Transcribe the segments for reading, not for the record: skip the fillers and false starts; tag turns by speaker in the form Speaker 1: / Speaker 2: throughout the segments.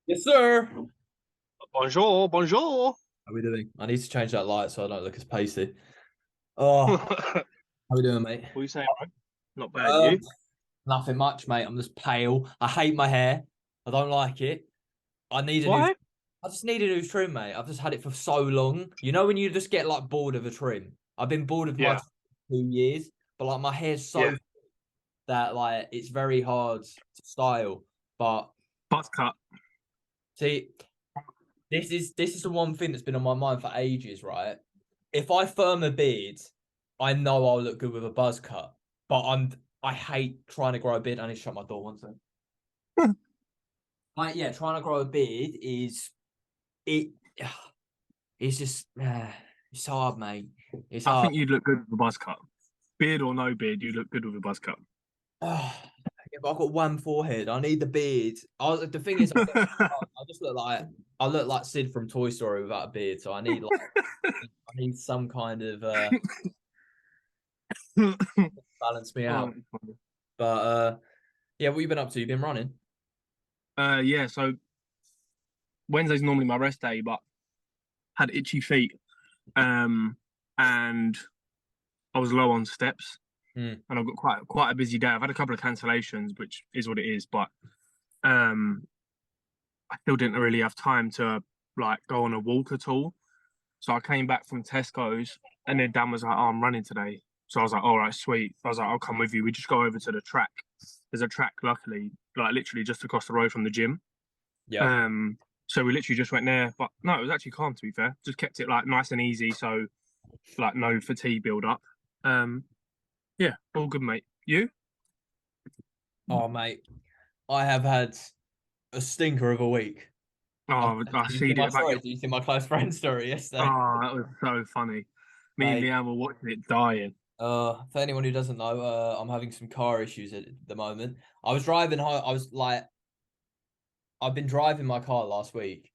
Speaker 1: Yes, sir.
Speaker 2: Bonjour, bonjour.
Speaker 1: How we doing? I need to change that light so I don't look as pasty. Oh,
Speaker 2: What
Speaker 1: how we doing, mate?
Speaker 2: are you saying, bro? Not bad,
Speaker 1: Um,
Speaker 2: you?
Speaker 1: Nothing much, mate. I'm just pale. I hate my hair. I don't like it. I need a new.
Speaker 2: Why?
Speaker 1: I just need a new trim, mate. I've just had it for so long. You know when you just get like bored of a trim. I've been bored of my
Speaker 2: Yeah,
Speaker 1: trim for 2 years, but like my hair's
Speaker 2: yeah.
Speaker 1: so that like it's very hard to style. But
Speaker 2: Buzz cut.
Speaker 1: see, this is the one thing that's been on my mind for ages, right? If I firm a beard, I know I'll look good with a buzz cut. But I hate trying to grow a beard. I need to shut my door one second. Like, yeah, trying to grow a beard is it it's just it's hard, mate. It's
Speaker 2: I
Speaker 1: hard.
Speaker 2: think you'd look good with a buzz cut. Beard or no beard, you look good with a buzz cut.
Speaker 1: Yeah, but I've got one forehead. I need the beard. The thing is, I just look like Sid from Toy Story without a beard. So I need some kind of balance me
Speaker 2: Oh,
Speaker 1: out. But yeah, what you been up to? You been running?
Speaker 2: yeah, so Wednesday's normally my rest day, but had itchy feet. And I was low on steps,
Speaker 1: Hmm.
Speaker 2: and I've got quite a busy day. I've had a couple of cancellations, which is what it is, but um I still didn't really have time to like go on a walk at all. So I came back from Tesco's, and then Dan was like, "Oh, I'm running today." So I was like, "All right, sweet." I was like, "I'll come with you." We just go over to the track. There's a track, luckily, like literally just across the road from the gym.
Speaker 1: Yeah.
Speaker 2: Um, so we literally just went there. But no, it was actually calm, to be fair. Just kept it like nice and easy, so like no fatigue build up. Um, yeah, all good, mate. You?
Speaker 1: Oh, mate, I have had a stinker of a week.
Speaker 2: Oh,
Speaker 1: Did
Speaker 2: I
Speaker 1: you
Speaker 2: see
Speaker 1: see
Speaker 2: it
Speaker 1: my
Speaker 2: about
Speaker 1: story?
Speaker 2: you.
Speaker 1: Did you see my close friend story yesterday?
Speaker 2: Oh, that was so funny. Me and
Speaker 1: Mate,
Speaker 2: Leanne were watching it dying.
Speaker 1: for anyone who doesn't know, I'm having some car issues at the moment. I was driving home. I've been driving my car last week,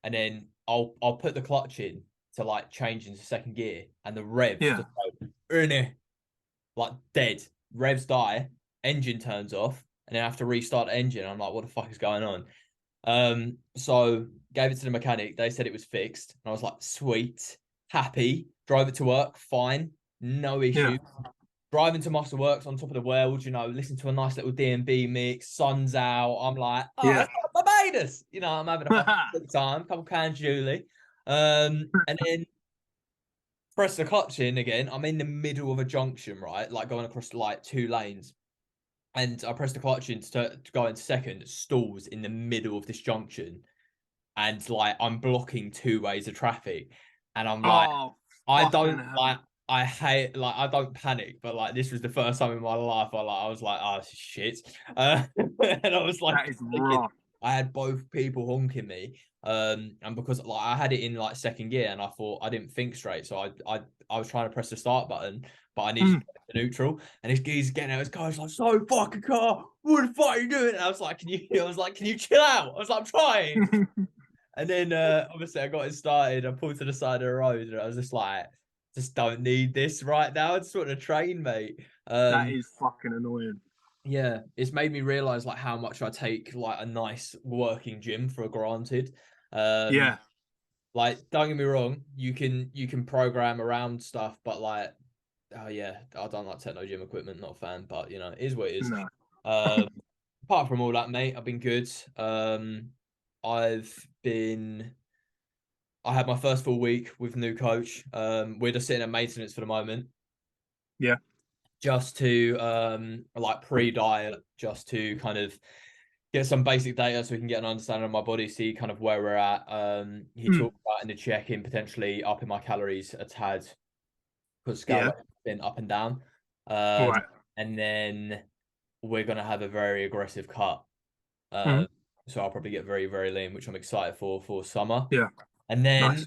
Speaker 1: and then I'll put the clutch in to like change into second gear, and the revs
Speaker 2: Yeah.
Speaker 1: just go "Erne," like dead. Revs die, engine turns off, and then I have to restart the engine. I'm like, what the fuck is going on? So gave it to the mechanic. They said it was fixed. And I was like, sweet, happy. Drove it to work, fine, no
Speaker 2: Yeah.
Speaker 1: issue. Driving to Muscle Works on top of the world, listen to a nice little D&B mix, sun's out. I'm like, oh,
Speaker 2: Yeah.
Speaker 1: it's not Barbados. I'm having a fucking good time. Couple cans Julie. And then press the clutch in again. I'm in the middle of a junction, right? Like going across like two lanes. And I press the clutch in to go into second, stalls in the middle of this junction, and like I'm blocking two ways of traffic, and I'm like,
Speaker 2: Oh,
Speaker 1: I
Speaker 2: fucking
Speaker 1: don't
Speaker 2: hell.
Speaker 1: like, I hate, like, I don't panic, but like this was the first time in my life I was like, oh, this is shit, and I was like
Speaker 2: That is
Speaker 1: thinking,
Speaker 2: rough.
Speaker 1: I had both people honking me, and because like I had it in like second gear, and I thought I didn't think straight, so I was trying to press the start button, but I needed to
Speaker 2: Mm.
Speaker 1: put it to neutral, and this geezer getting out his car, he's like, so fucking car, what the fuck are you doing? And I was like, can you chill out? I was like, I'm trying. And then obviously I got it started. I pulled to the side of the road and I was just like, just don't need this right now. I just want to train, mate.
Speaker 2: That is fucking annoying.
Speaker 1: Yeah, it's made me realize like how much I take like a nice working gym for granted. Um,
Speaker 2: Yeah.
Speaker 1: like don't get me wrong, you can program around stuff, but like, oh yeah, I don't like techno gym equipment, not a fan, but it is what it is.
Speaker 2: No.
Speaker 1: Um, Apart from all that, mate, I've been good. I've been I had my first full week with new coach. We're just sitting at maintenance for the moment,
Speaker 2: Yeah.
Speaker 1: just to like pre-diet, just to kind of get some basic data so we can get an understanding of my body, see kind of where we're at. He
Speaker 2: Mm.
Speaker 1: talked about in the check-in potentially upping my calories a tad because scale
Speaker 2: Yeah.
Speaker 1: weight has been up and down.
Speaker 2: All
Speaker 1: Um,
Speaker 2: right.
Speaker 1: and then we're gonna have a very aggressive cut.
Speaker 2: Mm.
Speaker 1: Um, so I'll probably get very, very lean, which I'm excited for summer.
Speaker 2: Yeah.
Speaker 1: And then
Speaker 2: Nice.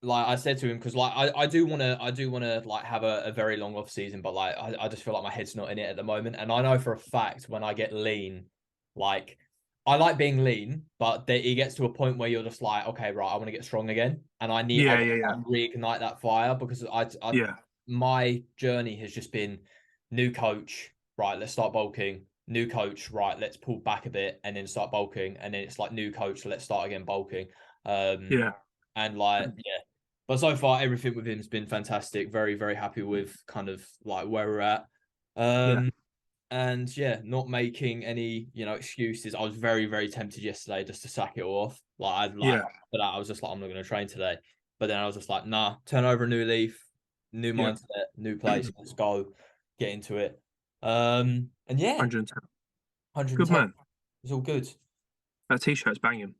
Speaker 1: like I said to him, because like I do wanna like have a very long off season, but like I just feel like my head's not in it at the moment. And I know for a fact when I get lean, like I like being lean, but it gets to a point where you're just like, okay, right, I want to get strong again. And I
Speaker 2: Yeah.
Speaker 1: want
Speaker 2: Yeah. Yeah.
Speaker 1: to reignite that fire because
Speaker 2: Yeah.
Speaker 1: my journey has just been new coach, right, let's start bulking, new coach, right, let's pull back a bit and then start bulking, and then it's like new coach, let's start again bulking.
Speaker 2: Yeah.
Speaker 1: And like, yeah. But so far everything with him's been fantastic. Very, very happy with kind of like where we're at.
Speaker 2: Yeah.
Speaker 1: And yeah, not making any, excuses. I was very, very tempted yesterday just to sack it off.
Speaker 2: Yeah.
Speaker 1: For that, I was just like, I'm not going to train today. But then I was just like, nah, turn over a new leaf, new
Speaker 2: Yeah.
Speaker 1: mindset, new place. Let's go, get into it. And yeah,
Speaker 2: 110. Good
Speaker 1: 110.
Speaker 2: man.
Speaker 1: It's all good.
Speaker 2: That t-shirt's banging.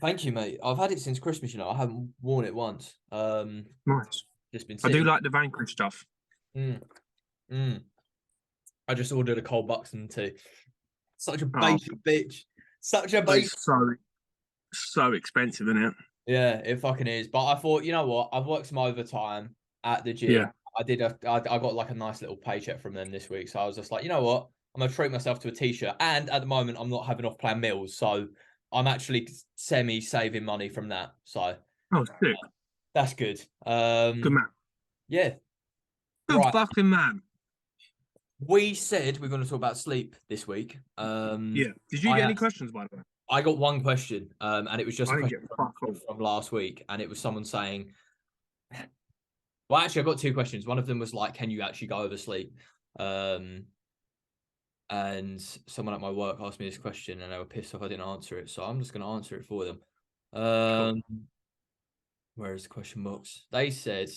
Speaker 1: Thank you, mate. I've had it since Christmas. I haven't worn it once.
Speaker 2: Nice.
Speaker 1: Just been
Speaker 2: I do
Speaker 1: sitting.
Speaker 2: like the Vanquish stuff.
Speaker 1: Mm, mm. I just ordered a cold Buxton too. Such a
Speaker 2: Oh,
Speaker 1: basic bitch. Such a
Speaker 2: but
Speaker 1: basic.
Speaker 2: it's so expensive, isn't it?
Speaker 1: Yeah, it fucking is. But I thought, you know what? I've worked some overtime at the
Speaker 2: Yeah.
Speaker 1: gym. I got like a nice little paycheck from them this week. So I was just like, you know what? I'm gonna treat myself to a t-shirt. And at the moment, I'm not having off-plan meals, so I'm actually semi saving money from that. So
Speaker 2: Oh, sick.
Speaker 1: that's good.
Speaker 2: Good man.
Speaker 1: Yeah.
Speaker 2: Good
Speaker 1: Right.
Speaker 2: fucking man.
Speaker 1: We said we're going to talk about sleep this week.
Speaker 2: Yeah. Did you
Speaker 1: I
Speaker 2: get
Speaker 1: had,
Speaker 2: any questions, by the way?
Speaker 1: I got one question, and it was just
Speaker 2: I
Speaker 1: a
Speaker 2: didn't
Speaker 1: question
Speaker 2: get fuck all.
Speaker 1: from last week, and it was someone saying, well, actually, I got two questions. One of them was like, can you actually go over sleep? And someone at my work asked me this question, and they were pissed off I didn't answer it, so I'm just going to answer it for them.
Speaker 2: Cool.
Speaker 1: Where is the question box? They said,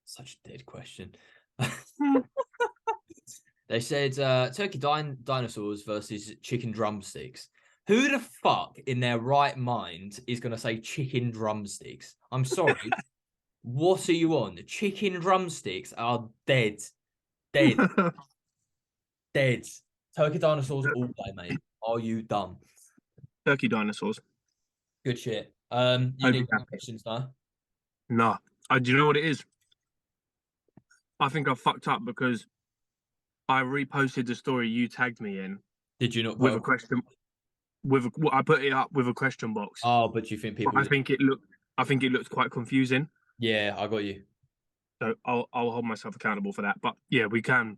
Speaker 1: such a dead question. They said turkey dinosaurs versus chicken drumsticks. Who the fuck in their right mind is going to say chicken drumsticks? I'm sorry. What are you on? Chicken drumsticks are dead. Dead. Dead. Turkey dinosaurs all day, mate. Are you dumb?
Speaker 2: Turkey dinosaurs.
Speaker 1: Good shit. You
Speaker 2: I'd
Speaker 1: didn't
Speaker 2: be
Speaker 1: get any
Speaker 2: happy.
Speaker 1: questions now?
Speaker 2: Nah. Do you know what it is? I think I fucked up because I reposted the story you tagged me in
Speaker 1: Did you not
Speaker 2: with a
Speaker 1: put
Speaker 2: question. I put it up with a question box.
Speaker 1: Oh, but you think
Speaker 2: But
Speaker 1: people
Speaker 2: I think it looked quite confusing.
Speaker 1: Yeah, I got you.
Speaker 2: So I'll hold myself accountable for that. But yeah, we can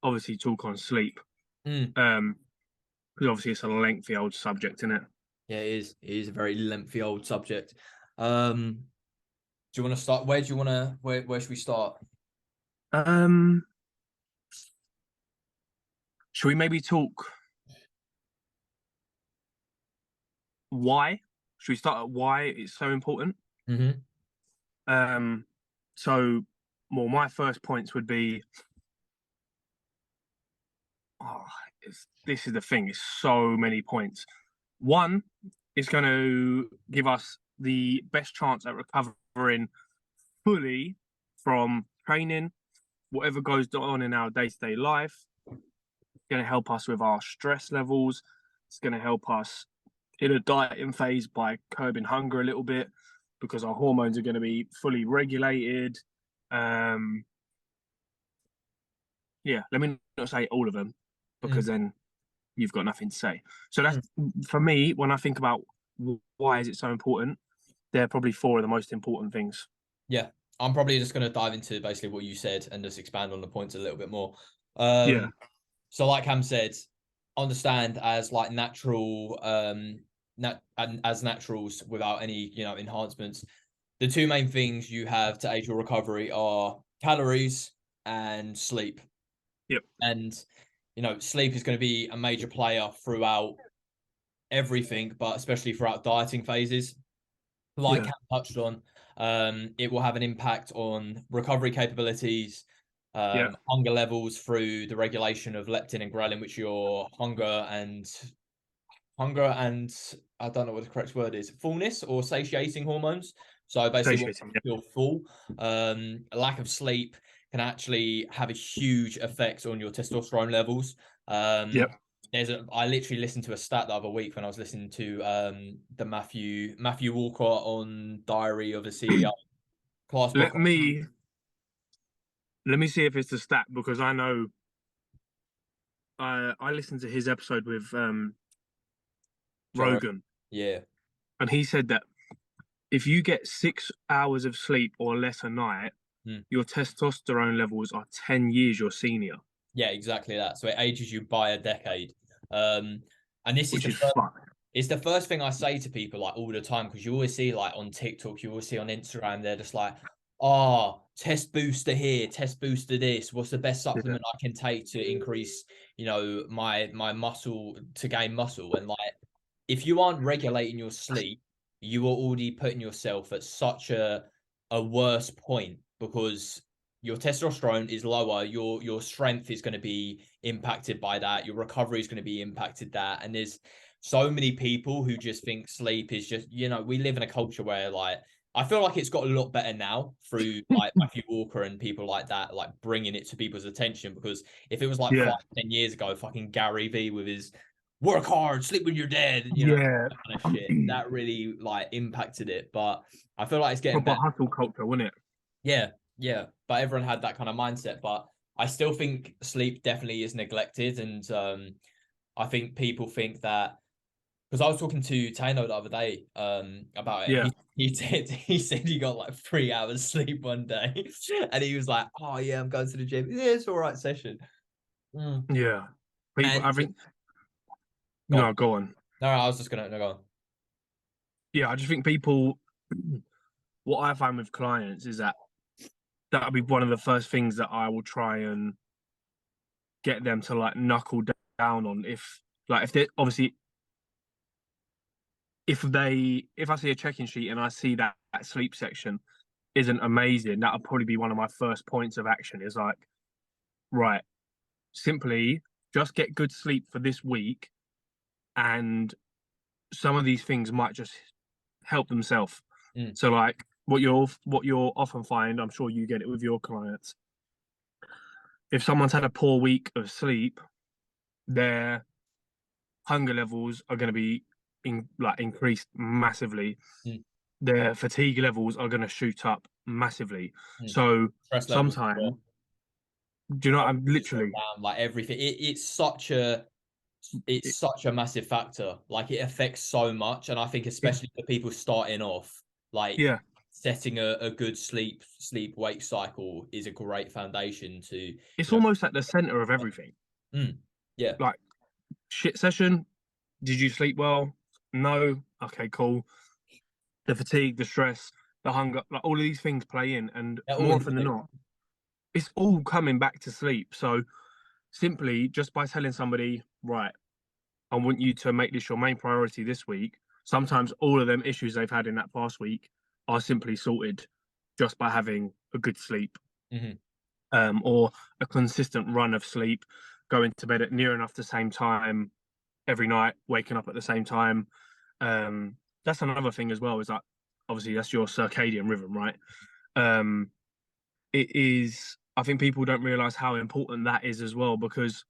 Speaker 2: obviously talk on sleep.
Speaker 1: Mm.
Speaker 2: Because obviously it's a lengthy old subject, isn't it?
Speaker 1: Yeah, it is. It is a very lengthy old subject. Do you want to start? Where do you want to? Where should we start?
Speaker 2: Um, should we maybe talk why? Should we start at why it's so important?
Speaker 1: Mm-hmm.
Speaker 2: Um, so, well, my first points would be, oh, this is the thing. It's so many points. One, it's going to give us the best chance at recovering fully from training, whatever goes on in our day-to-day life. It's going to help us with our stress levels. It's going to help us in a dieting phase by curbing hunger a little bit because our hormones are going to be fully regulated. Yeah, let me not say all of them because then you've got nothing to say. So that's for me when I think about why is it so important. They're probably four of the most important things.
Speaker 1: Yeah, I'm probably just going to dive into basically what you said and just expand on the points a little bit more.
Speaker 2: Yeah,
Speaker 1: So like Cam said, understand as like natural, as naturals without any enhancements. The two main things you have to aid your recovery are calories and sleep.
Speaker 2: yep,
Speaker 1: And sleep is going to be a major player throughout everything, but especially throughout dieting phases. Like
Speaker 2: yeah,
Speaker 1: Cam touched on, it will have an impact on recovery capabilities,
Speaker 2: yeah.
Speaker 1: hunger levels through the regulation of leptin and ghrelin, which are your hunger and I don't know what the correct word is, fullness or satiating hormones. So basically, what
Speaker 2: Satiating.
Speaker 1: you feel full. A lack of sleep can actually have a huge effect on your testosterone levels.
Speaker 2: Yep.
Speaker 1: I literally listened to a stat the other week when I was listening to the Matthew Walker on Diary of a CEO class
Speaker 2: Let
Speaker 1: podcast.
Speaker 2: me let me see if it's the stat because I know I listened to his episode with
Speaker 1: Joe,
Speaker 2: Rogan,
Speaker 1: yeah,
Speaker 2: and he said that if you get 6 hours of sleep or less a night, your testosterone levels are 10 years your senior.
Speaker 1: yeah, exactly that. So it ages you by a decade. And this is
Speaker 2: which
Speaker 1: the
Speaker 2: is
Speaker 1: first,
Speaker 2: fucked.
Speaker 1: it's the first thing I say to people like all the time, because you always see like on TikTok, you always see on Instagram, they're just like, oh, test booster here, test booster this. What's the best
Speaker 2: Yeah,
Speaker 1: supplement I can take to increase, my muscle to gain muscle? And like, if you aren't regulating your sleep, you are already putting yourself at such a worse point because your testosterone is lower, your strength is going to be impacted by that, your recovery is going to be impacted that, and there's so many people who just think sleep is just, we live in a culture where like I feel like it's got a lot better now through like Matthew Walker and people like that, like bringing it to people's attention. Because if it was like
Speaker 2: yeah,
Speaker 1: 5, 10 years ago, fucking Gary V with his work hard, sleep when you're dead,
Speaker 2: yeah.
Speaker 1: that kind of shit, that really like impacted it. But I feel like it's getting
Speaker 2: Proper
Speaker 1: better.
Speaker 2: hustle culture, wasn't it?
Speaker 1: Yeah, yeah. But everyone had that kind of mindset. But I still think sleep definitely is neglected, and I think people think that because I was talking to Tano the other day about it.
Speaker 2: Yeah,
Speaker 1: He said he got like 3 hours sleep one day, and he was like, "Oh yeah, I'm going to the gym. Yeah, it's all right session." Mm.
Speaker 2: yeah. People,
Speaker 1: And
Speaker 2: I think,
Speaker 1: go on.
Speaker 2: no, go on.
Speaker 1: No, I was just gonna no, go on.
Speaker 2: Yeah, I just think people, what I find with clients is that that'll be one of the first things that I will try and get them to like knuckle down on. If they obviously, if I see a check-in sheet and I see that sleep section isn't amazing, that'll probably be one of my first points of action. Is like, right, simply just get good sleep for this week, and some of these things might just help themselves.
Speaker 1: Mm,
Speaker 2: So like what you'll often find, I'm sure you get it with your clients. If someone's had a poor week of sleep, their hunger levels are going to be increased massively.
Speaker 1: mm,
Speaker 2: Their fatigue levels are going to shoot up massively.
Speaker 1: mm.
Speaker 2: So
Speaker 1: Stress levels as
Speaker 2: sometimes,
Speaker 1: well.
Speaker 2: do you know, I'm
Speaker 1: Just go
Speaker 2: literally,
Speaker 1: down, like everything. It's
Speaker 2: it,
Speaker 1: such a massive factor. Like it affects so much, and I think
Speaker 2: it's
Speaker 1: especially for people starting off, like
Speaker 2: yeah,
Speaker 1: setting a good sleep wake cycle is a great foundation to
Speaker 2: it's almost at the center of everything.
Speaker 1: Mm, yeah,
Speaker 2: Like shit session, did you sleep well? No. Okay, cool. The fatigue, the stress, the hunger, like all of these things play in, and
Speaker 1: they're all
Speaker 2: more often than
Speaker 1: interlinked.
Speaker 2: not, it's all coming back to sleep. So simply just by telling somebody, right, I want you to make this your main priority this week. Sometimes all of them issues they've had in that past week are simply sorted just by having a good sleep,
Speaker 1: Hmm.
Speaker 2: or a consistent run of sleep, going to bed at near enough the same time every night, waking up at the same time. That's another thing as well. Is that obviously that's your circadian rhythm, right? Um, it is. I think people don't realize how important that is as well, because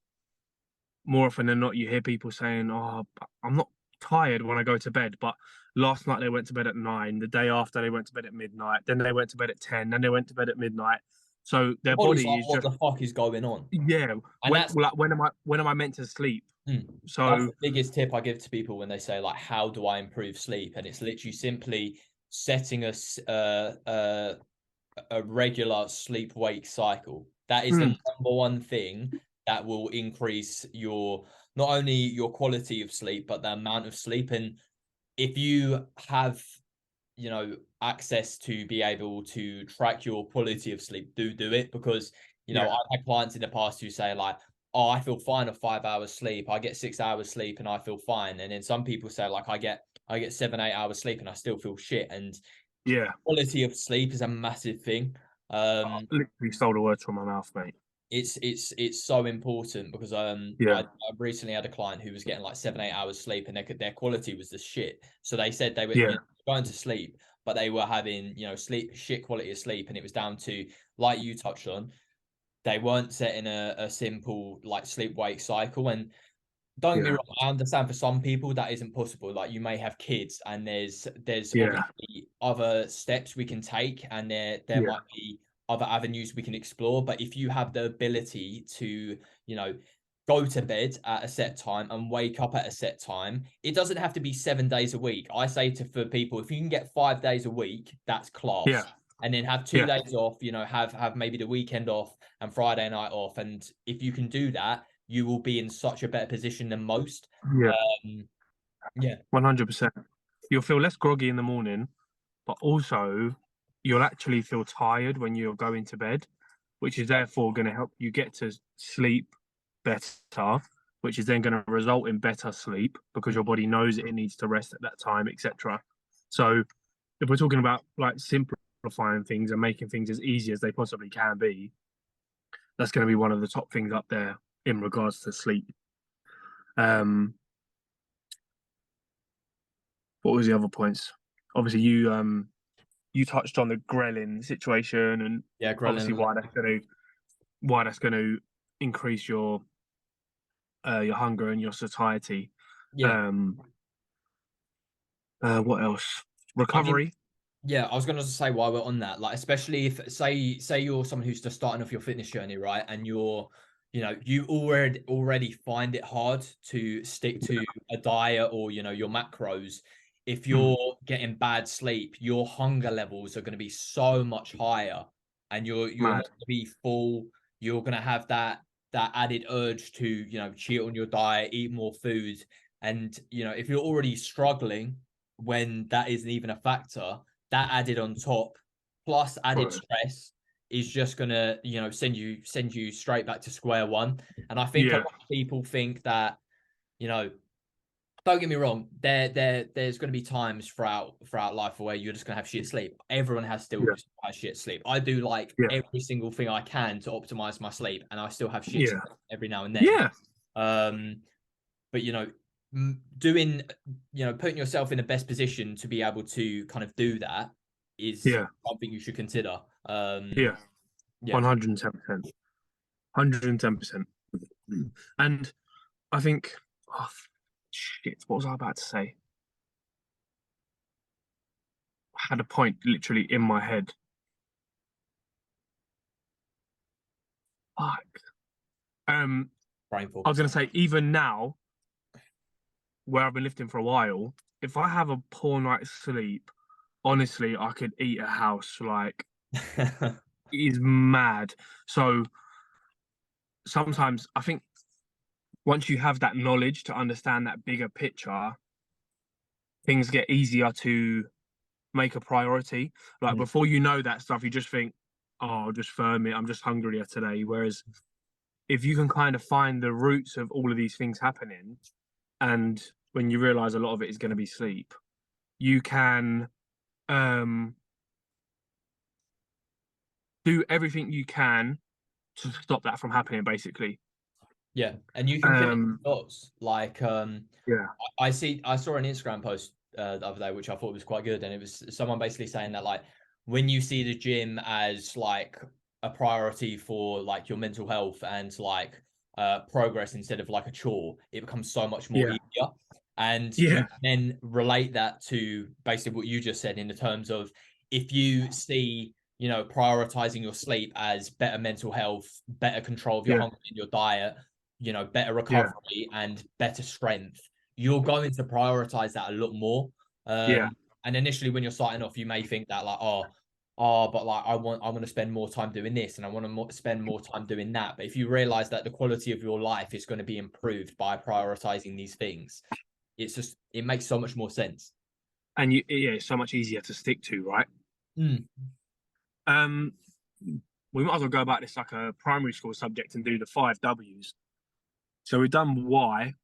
Speaker 2: more often than not, you hear people saying, "Oh, I'm not tired when I go to bed," but last night they went to bed at 9. The day after they went to bed at midnight. Then they went to bed at 10. Then they went to bed at midnight. So
Speaker 1: The
Speaker 2: their
Speaker 1: body's
Speaker 2: body
Speaker 1: like,
Speaker 2: is
Speaker 1: what
Speaker 2: just,
Speaker 1: the fuck is going on?
Speaker 2: yeah.
Speaker 1: And
Speaker 2: When like when am I meant to sleep?
Speaker 1: mm, that's
Speaker 2: So
Speaker 1: the biggest tip I give to people when they say like, how do I improve sleep? And it's literally simply setting a regular sleep wake cycle. That is the
Speaker 2: mm,
Speaker 1: number one thing that will increase your not only your quality of sleep but the amount of sleep. And if you have access to be able to track your quality of sleep, do it. Because
Speaker 2: yeah,
Speaker 1: I've had clients in the past who say like, oh, I feel fine at 5 hours sleep, I get 6 hours sleep and I feel fine. And then some people say like, I get 7, 8 hours sleep and I still feel shit. And
Speaker 2: yeah.
Speaker 1: quality of sleep is a massive thing.
Speaker 2: I
Speaker 1: um
Speaker 2: literally stole the words from my mouth, mate.
Speaker 1: it's so important because I
Speaker 2: Yeah,
Speaker 1: recently had a client who was getting like 7, 8 hours sleep and their quality was the shit. So they said they were
Speaker 2: yeah,
Speaker 1: going to sleep, but they were having sleep shit quality of sleep, and it was down to, like you touched on, they weren't setting a simple like sleep wake cycle. And don't get me
Speaker 2: yeah,
Speaker 1: wrong, I understand for some people that isn't possible. Like you may have kids, and there's
Speaker 2: yeah,
Speaker 1: obviously other steps we can take, and there
Speaker 2: yeah,
Speaker 1: might be other avenues we can explore. But if you have the ability to, you know, go to bed at a set time and wake up at a set time, it doesn't have to be 7 days a week. I say to for people, if you can get 5 days a week, that's
Speaker 2: yeah,
Speaker 1: class. And then have two
Speaker 2: yeah,
Speaker 1: days off, have maybe the weekend off and Friday night off. And if you can do that, you will be in such a better position than most.
Speaker 2: Yeah,
Speaker 1: Um, yeah,
Speaker 2: 100%. You'll feel less groggy in the morning, but also you'll actually feel tired when you're going to bed, which is therefore going to help you get to sleep better, which is then going to result in better sleep because your body knows it needs to rest at that time, etc. So if we're talking about like simplifying things and making things as easy as they possibly can be, that's going to be one of the top things up there in regards to sleep. Um, what was the other points? Obviously, you touched on the ghrelin situation and
Speaker 1: yeah,
Speaker 2: obviously
Speaker 1: ghrelin.
Speaker 2: why that's going to increase your hunger and your satiety.
Speaker 1: Yeah,
Speaker 2: Um, what else?
Speaker 1: I mean,
Speaker 2: Recovery.
Speaker 1: yeah, I was gonna say while we're on that, like especially if say you're someone who's just starting off your fitness journey, right? And you're, you already find it hard to stick to a diet or your macros. If
Speaker 2: Mm,
Speaker 1: you're getting bad sleep, your hunger levels are gonna be so much higher, and you're not
Speaker 2: mad.
Speaker 1: gonna be full. You're gonna have that added urge to cheat on your diet, eat more food, and if you're already struggling when that isn't even a factor, that added on top, plus added
Speaker 2: Right.
Speaker 1: stress, is just gonna, send you straight back to square one. And I think a
Speaker 2: Yeah,
Speaker 1: lot of people think that, you know, don't get me wrong, there's gonna be times throughout life where you're just gonna have shit sleep. Everyone still
Speaker 2: yeah,
Speaker 1: has shit sleep. I do like
Speaker 2: yeah,
Speaker 1: every single thing I can to optimize my sleep, and I still have shit
Speaker 2: yeah,
Speaker 1: sleep every now and then.
Speaker 2: yeah,
Speaker 1: Um, but doing putting yourself in the best position to be able to kind of do that is
Speaker 2: yeah,
Speaker 1: something you should consider.
Speaker 2: yeah.
Speaker 1: Yeah,
Speaker 2: 110%. 110%. And I think, oh, shit, what was I about to say? I had a point literally in my head. Fuck. Um, I
Speaker 1: brainful.
Speaker 2: was gonna say even now, where I've been lifting for a while, if I have a poor night's sleep, honestly, I could eat a house. Like, it is mad. So sometimes I think once you have that knowledge to understand that bigger picture, things get easier to make a priority. Like
Speaker 1: Mm,
Speaker 2: before you know that stuff, you just think, oh, I'll just firm it. I'm just hungrier today. Whereas if you can kind of find the roots of all of these things happening, and when you realize a lot of it is going to be sleep, you can um, do everything you can to stop that from happening, basically.
Speaker 1: yeah, and you can connect
Speaker 2: Um,
Speaker 1: the dots. Like,
Speaker 2: yeah,
Speaker 1: I saw an Instagram post the other day which I thought was quite good, and it was someone basically saying that, like, when you see the gym as like a priority for like your mental health and like progress instead of like a chore, it becomes so much more
Speaker 2: yeah,
Speaker 1: easier. And you
Speaker 2: yeah,
Speaker 1: can then relate that to basically what you just said in the terms of, if you see prioritizing your sleep as better mental health, better control of your
Speaker 2: yeah,
Speaker 1: hunger in your diet, better
Speaker 2: yeah,
Speaker 1: recovery and better strength, you're going to prioritize that a lot more.
Speaker 2: yeah,
Speaker 1: And initially, when you're starting off, you may think that like, but like I want to spend more time doing this, and I want to spend more time doing that. But if you realize that the quality of your life is going to be improved by prioritizing these things, it makes so much more sense.
Speaker 2: and yeah, it's so much easier to stick to, right?
Speaker 1: Mm.
Speaker 2: Um, we might as well go about this like a primary school subject and do the five W's. So we've done why.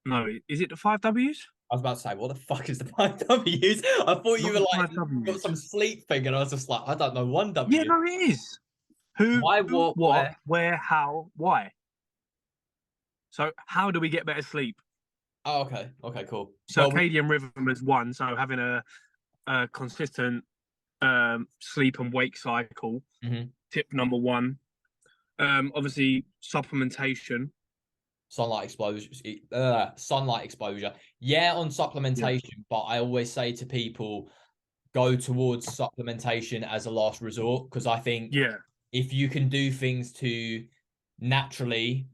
Speaker 2: No, is it the five W's?
Speaker 1: I was about to say, what the fuck is the five W's? I thought you
Speaker 2: Not
Speaker 1: were
Speaker 2: the
Speaker 1: like
Speaker 2: five
Speaker 1: got some
Speaker 2: W's.
Speaker 1: sleep thing, and I was just like, I don't know one
Speaker 2: Yeah,
Speaker 1: W.
Speaker 2: no, it is. Who,
Speaker 1: Why, what,
Speaker 2: what,
Speaker 1: where?
Speaker 2: where, how, why. So how do we get better sleep?
Speaker 1: Oh, okay, okay, cool. Well,
Speaker 2: Circadian rhythm is one. So having a consistent sleep and wake cycle.
Speaker 1: mhm.
Speaker 2: Tip number one. Obviously supplementation.
Speaker 1: Sunlight exposure. Yeah, on
Speaker 2: Yeah,
Speaker 1: supplementation, but I always say to people, go towards supplementation as a last resort, because I think
Speaker 2: yeah,
Speaker 1: if you can do things to naturally,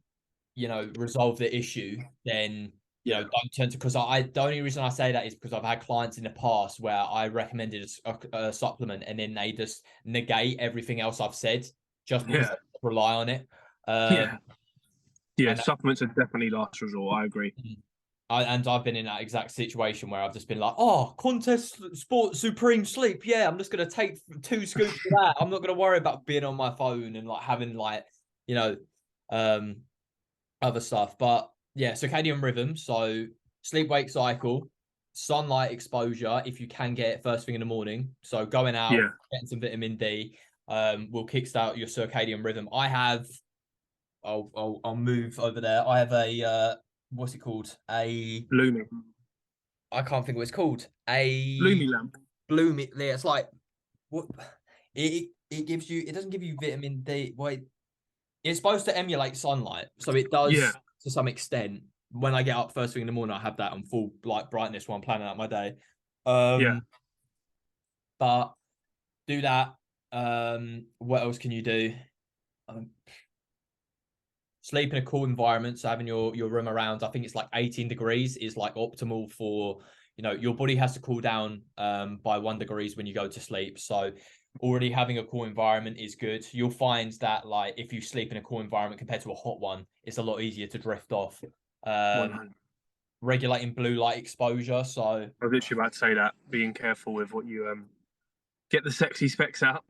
Speaker 1: resolve the issue, then
Speaker 2: yeah,
Speaker 1: don't turn to, because the only reason I say that is because I've had clients in the past where I recommended a supplement and then they just negate everything else I've said just because
Speaker 2: yeah,
Speaker 1: they rely on it.
Speaker 2: Yeah. Yeah,
Speaker 1: And
Speaker 2: supplements are definitely last resort. I agree.
Speaker 1: I've been in that exact situation where I've just been like, oh, contest sport supreme sleep. Yeah, I'm just gonna take 2 scoops of that. I'm not gonna worry about being on my phone and like having like, you know, um other stuff. But yeah, circadian rhythm. So sleep wake cycle, sunlight exposure, if you can get it first thing in the morning. So going out,
Speaker 2: Yeah.
Speaker 1: getting some vitamin D, will kickstart your circadian rhythm. I have I'll move over there. I have a what's it called?
Speaker 2: Lumi.
Speaker 1: I can't think what it's called. A
Speaker 2: Lumi lamp.
Speaker 1: bloom it there. It's like what it gives you. It doesn't give you vitamin D. Wait, it's supposed to emulate sunlight, so it
Speaker 2: Yeah.
Speaker 1: does to some extent. When I get up first thing in the morning, I have that on full like brightness while I'm planning out my day.
Speaker 2: Yeah.
Speaker 1: But do that. What else can you do? Um, Sleep in a cool environment, so having your room around, I think it's like 18 degrees is like optimal for, your body has to cool down by 1 degrees when you go to sleep. So already having a cool environment is good. You'll find that like if you sleep in a cool environment compared to a hot one, it's a lot easier to drift off. Um,
Speaker 2: 100.
Speaker 1: regulating blue light exposure. So
Speaker 2: I was literally about to say that. Being careful with what you get the sexy specs out.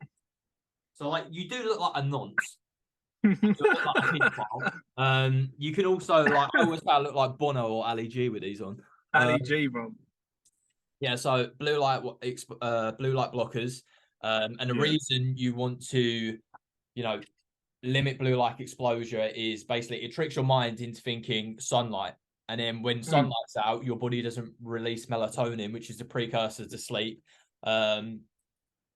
Speaker 1: like you do look like a nonce. You look like a pedophile. You can also like I always say I look like Bono or Ali G with these on.
Speaker 2: Ali G, bro.
Speaker 1: Yeah, so blue light blockers, and the
Speaker 2: Yeah.
Speaker 1: reason you want to, limit blue light exposure is basically it tricks your mind into thinking sunlight, and then when
Speaker 2: Mm.
Speaker 1: sunlight's out, your body doesn't release melatonin, which is the precursor to sleep. And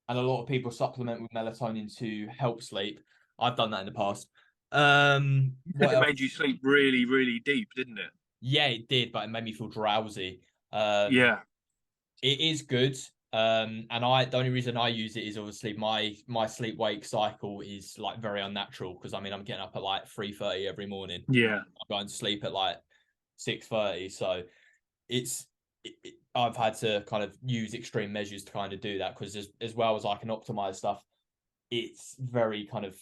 Speaker 1: a lot of people supplement with melatonin to help sleep. I've done that in the past.
Speaker 2: You said
Speaker 1: What
Speaker 2: it
Speaker 1: else?
Speaker 2: made you sleep really, really deep, didn't it?
Speaker 1: Yeah, it did, but it made me feel drowsy. Um,
Speaker 2: Yeah.
Speaker 1: It is good. And the only reason I use it is obviously my sleep wake cycle is like very unnatural because I mean I'm getting up at like 3:30 every morning.
Speaker 2: Yeah.
Speaker 1: I'm going to sleep at like 6:30. So I've had to kind of use extreme measures to kind of do that because as well as I can optimize stuff, it's very kind of,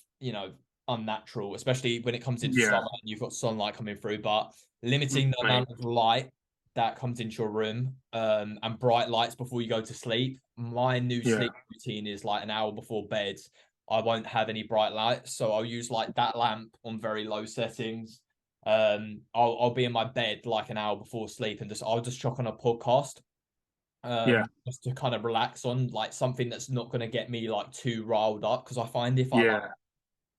Speaker 1: unnatural, especially when it comes into
Speaker 2: Yeah.
Speaker 1: summer and you've got sunlight coming through. But limiting the
Speaker 2: Mate.
Speaker 1: amount of light that comes into your room, and bright lights before you go to sleep. My new
Speaker 2: Yeah.
Speaker 1: sleep routine is like an hour before bed. I won't have any bright lights, so I'll use like that lamp on very low settings. I'll be in my bed like an hour before sleep and I'll just chuck on a podcast,
Speaker 2: Yeah.
Speaker 1: just to kind of relax on like something that's not going to get me like too riled up because I find
Speaker 2: Yeah.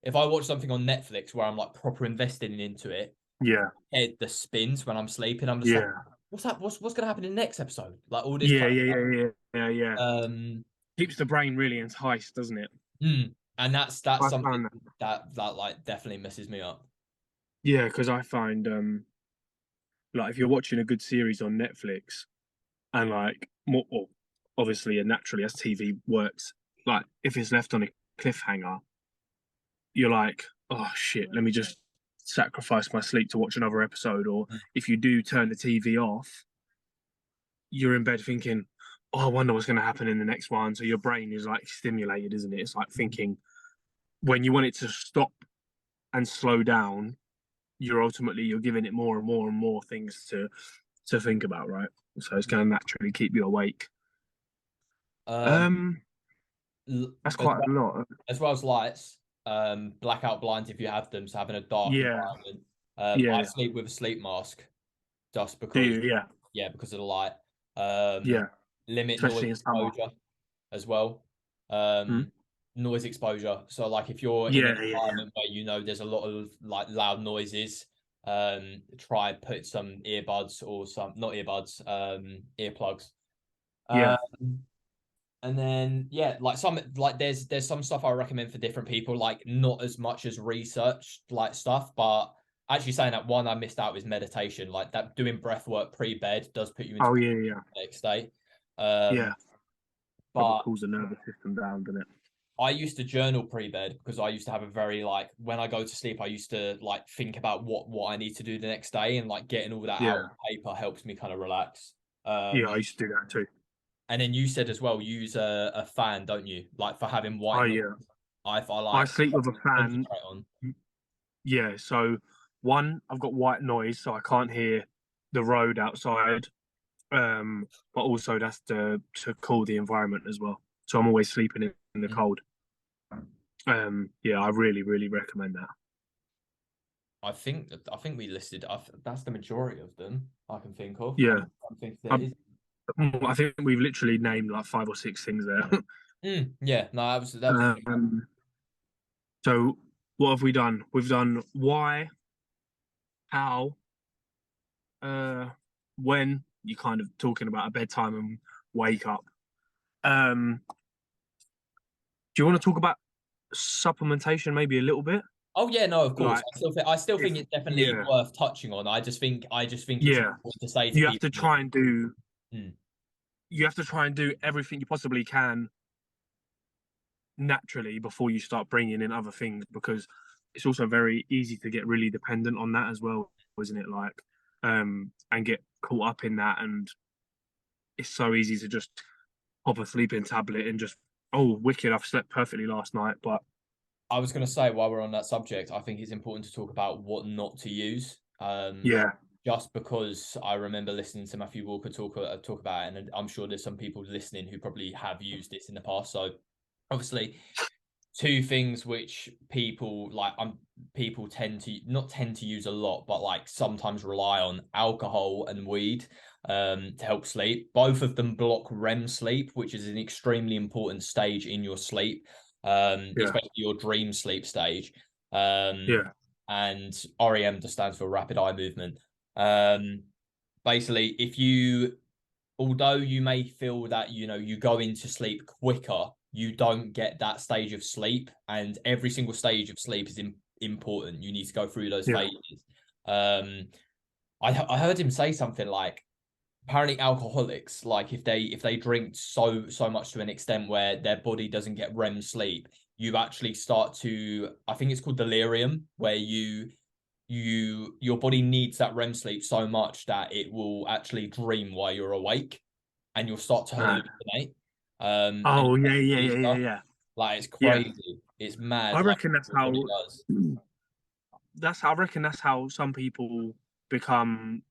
Speaker 1: if I watch something on Netflix where I'm like proper investing into it,
Speaker 2: Yeah.
Speaker 1: head the spins when I'm sleeping. I'm just like,
Speaker 2: Yeah.
Speaker 1: what's that? What's going to happen in the next episode? Like all this
Speaker 2: Yeah.
Speaker 1: kind
Speaker 2: Yeah.
Speaker 1: of stuff.
Speaker 2: Yeah. Yeah. Yeah. Yeah.
Speaker 1: Um,
Speaker 2: Keeps the brain really enticed, doesn't it?
Speaker 1: and that's
Speaker 2: I
Speaker 1: something
Speaker 2: find that.
Speaker 1: that like definitely messes me up.
Speaker 2: Yeah, because I find like if you're watching a good series on Netflix and like more or obviously and naturally as TV works, like if it's left on a cliffhanger, you're like, oh shit, let me just sacrifice my sleep to watch another episode. Or if you do turn the TV off, you're in bed thinking, oh, I wonder what's going to happen in the next one. So your brain is like stimulated, isn't it? It's like thinking when you want it to stop and slow down, you're giving it more and more and more things to think about, right? So it's going to naturally keep you awake.
Speaker 1: Um,
Speaker 2: Um, that's
Speaker 1: as
Speaker 2: quite a
Speaker 1: well
Speaker 2: lot.
Speaker 1: as lights, blackout blinds if you have them, so having a dark
Speaker 2: Yeah,
Speaker 1: environment. I
Speaker 2: yeah.
Speaker 1: sleep with a sleep mask just
Speaker 2: Do
Speaker 1: because,
Speaker 2: you? Yeah,
Speaker 1: yeah, because of the light. Um,
Speaker 2: yeah.
Speaker 1: limit noise
Speaker 2: Especially in summer.
Speaker 1: exposure as well.
Speaker 2: Hmm?
Speaker 1: Noise exposure. So like if you're in an
Speaker 2: Yeah, yeah, yeah,
Speaker 1: environment where you know there's a lot of like loud noises, try put some earbuds or some not earbuds, earplugs.
Speaker 2: yeah,
Speaker 1: Um, and then yeah, like some like there's some stuff I recommend for different people, like not as much as research like stuff, but actually saying that one I missed out is meditation. Like that doing breath work pre-bed does put you into
Speaker 2: Oh yeah, yeah,
Speaker 1: the next day.
Speaker 2: yeah.
Speaker 1: Um,
Speaker 2: Proper
Speaker 1: but
Speaker 2: cools the nervous system down, doesn't it?
Speaker 1: I used to journal pre-bed because I used to have a very like when I go to sleep, I used to like think about what I need to do the next day and like getting all that out
Speaker 2: Yeah,
Speaker 1: on paper helps me kind of relax.
Speaker 2: yeah. I used to do that too.
Speaker 1: And then you said as well, use a fan, don't you? Like for having white
Speaker 2: I
Speaker 1: noise. I
Speaker 2: I
Speaker 1: like
Speaker 2: sleep with a fan.
Speaker 1: concentrate on.
Speaker 2: Yeah, so one, I've got white noise, so I can't hear the road outside. But also that's to cool the environment as well. So I'm always sleeping in the
Speaker 1: Mm.
Speaker 2: cold. Yeah, I really, really recommend that.
Speaker 1: I think we listed. That's the majority of them I can think of.
Speaker 2: Yeah,
Speaker 1: I think there
Speaker 2: um,
Speaker 1: is.
Speaker 2: I think we've literally named like 5 or 6 things there.
Speaker 1: Yeah, no, that was.
Speaker 2: um, so what have we done? We've done why, how, uh, when. You kind of talking about a bedtime and wake up. Do you want to talk about supplementation maybe a little bit?
Speaker 1: Oh yeah, no, of course.
Speaker 2: Like
Speaker 1: I still think
Speaker 2: if
Speaker 1: it's definitely
Speaker 2: yeah,
Speaker 1: worth touching on. I just think it's
Speaker 2: yeah,
Speaker 1: important to say to
Speaker 2: you have to
Speaker 1: people.
Speaker 2: try and do
Speaker 1: Mm,
Speaker 2: you have to try and do everything you possibly can naturally before you start bringing in other things, because it's also very easy to get really dependent on that as well, isn't it? Like, and get caught up in that, and it's so easy to just pop a sleeping tablet and just, oh, wicked, I've slept perfectly last night. But
Speaker 1: I was going to say, while we're on that subject, I think it's important to talk about what not to use.
Speaker 2: yeah,
Speaker 1: Just because I remember listening to Matthew Walker talk about it, and I'm sure there's some people listening who probably have used this in the past. So obviously, two things which people tend to use a lot, but like sometimes rely on: alcohol and weed to help sleep. Both of them block REM sleep, which is an extremely important stage in your sleep,
Speaker 2: yeah,
Speaker 1: especially your dream sleep stage. Um,
Speaker 2: yeah,
Speaker 1: and REM just stands for rapid eye movement. Um, Basically, if you although you may feel that you go into sleep quicker, you don't get that stage of sleep, and every single stage of sleep is important. You need to go through those
Speaker 2: yeah,
Speaker 1: phases. um I heard him say something like, apparently alcoholics, like if they drink so much to an extent where their body doesn't get REM sleep, you actually start to, I think it's called delirium, where your body needs that REM sleep so much that it will actually dream while you're awake, and you'll start to
Speaker 2: man.
Speaker 1: hallucinate. And
Speaker 2: Oh
Speaker 1: you
Speaker 2: yeah,
Speaker 1: start to
Speaker 2: yeah,
Speaker 1: see
Speaker 2: yeah, yeah,
Speaker 1: stuff.
Speaker 2: yeah,
Speaker 1: Like, it's
Speaker 2: yeah.
Speaker 1: crazy. It's mad,
Speaker 2: I
Speaker 1: like
Speaker 2: reckon that's
Speaker 1: what your body
Speaker 2: how
Speaker 1: does.
Speaker 2: I reckon that's how some people become.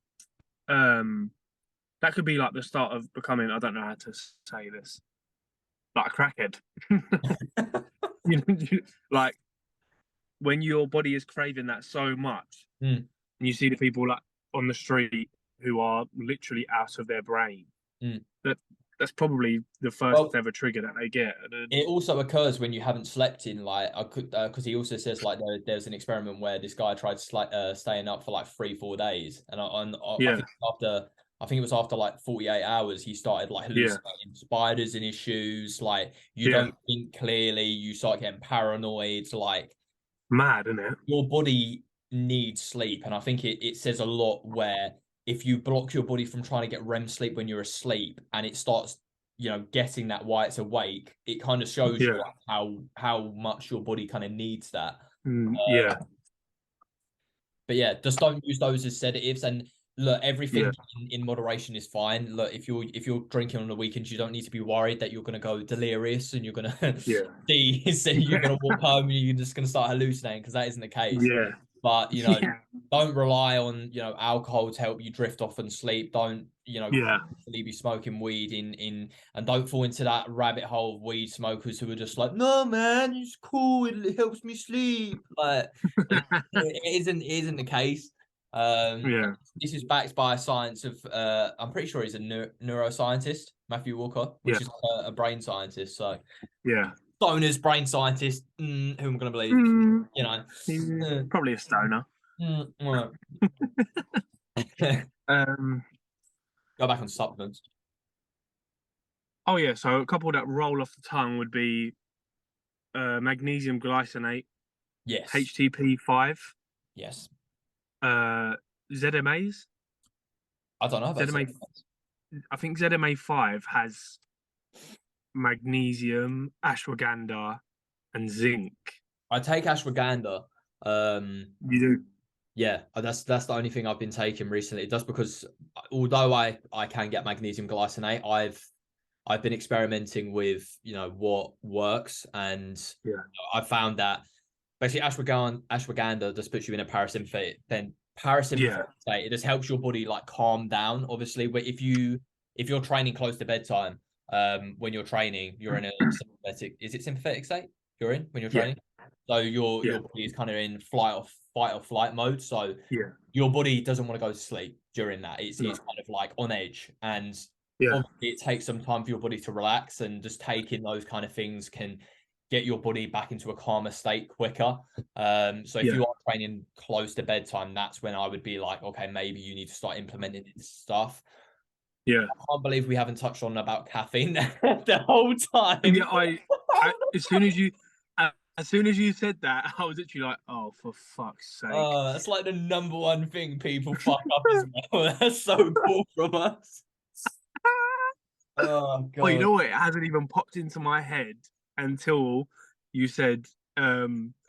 Speaker 2: Um, that could be like the start of becoming. I don't know how to say this. Like a crackhead. Like when your body is craving that so much,
Speaker 1: Mm,
Speaker 2: and you see the people like on the street who are literally out of their brain.
Speaker 1: mm.
Speaker 2: That that's probably the first
Speaker 1: Well,
Speaker 2: ever trigger that they get. And then,
Speaker 1: it also occurs when you haven't slept in, like, I could, because he also says, like, there's an experiment where this guy tried staying up for like 3-4 days, and I
Speaker 2: yeah,
Speaker 1: think it was after like 48 hours he started like
Speaker 2: yeah,
Speaker 1: hallucinating spiders in his shoes. Like, you
Speaker 2: yeah,
Speaker 1: don't think clearly, you start getting paranoid. Like,
Speaker 2: mad, isn't it?
Speaker 1: your body needs sleep, and I think it says a lot where if you block your body from trying to get REM sleep when you're asleep, and it starts getting that while it's awake, it kind of shows you
Speaker 2: Yeah,
Speaker 1: like how much your body kind of needs that.
Speaker 2: yeah,
Speaker 1: But yeah, just don't use those as sedatives. And look,
Speaker 2: yeah,
Speaker 1: everything in moderation is fine. Look, if you're drinking on the weekends, you don't need to be worried that you're going to go delirious and you're going to
Speaker 2: yeah,
Speaker 1: see you're going to walk home and you're just going to start hallucinating, because that isn't the case.
Speaker 2: yeah,
Speaker 1: But
Speaker 2: yeah,
Speaker 1: don't rely on alcohol to help you drift off and sleep. Don't
Speaker 2: yeah,
Speaker 1: constantly be smoking weed and don't fall into that rabbit hole of weed smokers who are just like, no man, it's cool, it helps me sleep. Like, it isn't the case. Um,
Speaker 2: yeah,
Speaker 1: this is backed by a science of I'm pretty sure he's a neuroscientist, Matthew Walker,
Speaker 2: yeah,
Speaker 1: which is a brain scientist. So
Speaker 2: yeah.
Speaker 1: Stoner's brain scientist, who am I going to believe?
Speaker 2: Mm,
Speaker 1: You know.
Speaker 2: he's
Speaker 1: Uh,
Speaker 2: probably a stoner.
Speaker 1: Go
Speaker 2: Um,
Speaker 1: back on supplements.
Speaker 2: oh yeah, so a couple that roll off the tongue would be magnesium glycinate,
Speaker 1: Yes.
Speaker 2: HTP5,
Speaker 1: Yes.
Speaker 2: uh, ZMAs.
Speaker 1: I don't know about
Speaker 2: ZMA,
Speaker 1: supplements.
Speaker 2: I think ZMA5 has magnesium, ashwagandha, and zinc.
Speaker 1: I take ashwagandha. Um,
Speaker 2: You do?
Speaker 1: yeah, that's the only thing I've been taking recently. Just because, although I can get magnesium glycinate, I've been experimenting with what works, and
Speaker 2: Yeah,
Speaker 1: I found that basically ashwagandha just puts you in a parasympathetic
Speaker 2: Yeah.
Speaker 1: state. It just helps your body like calm down. Obviously, but if you're training close to bedtime, when you're training, you're in a sympathetic. Is it sympathetic state you're in when you're
Speaker 2: Yeah.
Speaker 1: training? So
Speaker 2: Yeah.
Speaker 1: your body is kind of in fight or flight mode. So
Speaker 2: Yeah.
Speaker 1: your body doesn't want to go to sleep during that. It's
Speaker 2: No.
Speaker 1: kind of like on edge, and
Speaker 2: Yeah.
Speaker 1: obviously it takes some time for your body to relax, and just taking those kind of things can get your body back into a calmer state quicker. So if
Speaker 2: Yeah.
Speaker 1: you are training close to bedtime, that's when I would be like, okay, maybe you need to start implementing this stuff.
Speaker 2: Yeah.
Speaker 1: I can't believe we haven't touched on about caffeine the whole time.
Speaker 2: Yeah. I as soon as you as soon as you said that, I was literally like, oh, for fuck's sake.
Speaker 1: That's like the number one thing people fuck up as well. That's so cool from us. Oh
Speaker 2: Well, you
Speaker 1: god.
Speaker 2: know what? It hasn't even popped into my head until you said
Speaker 1: As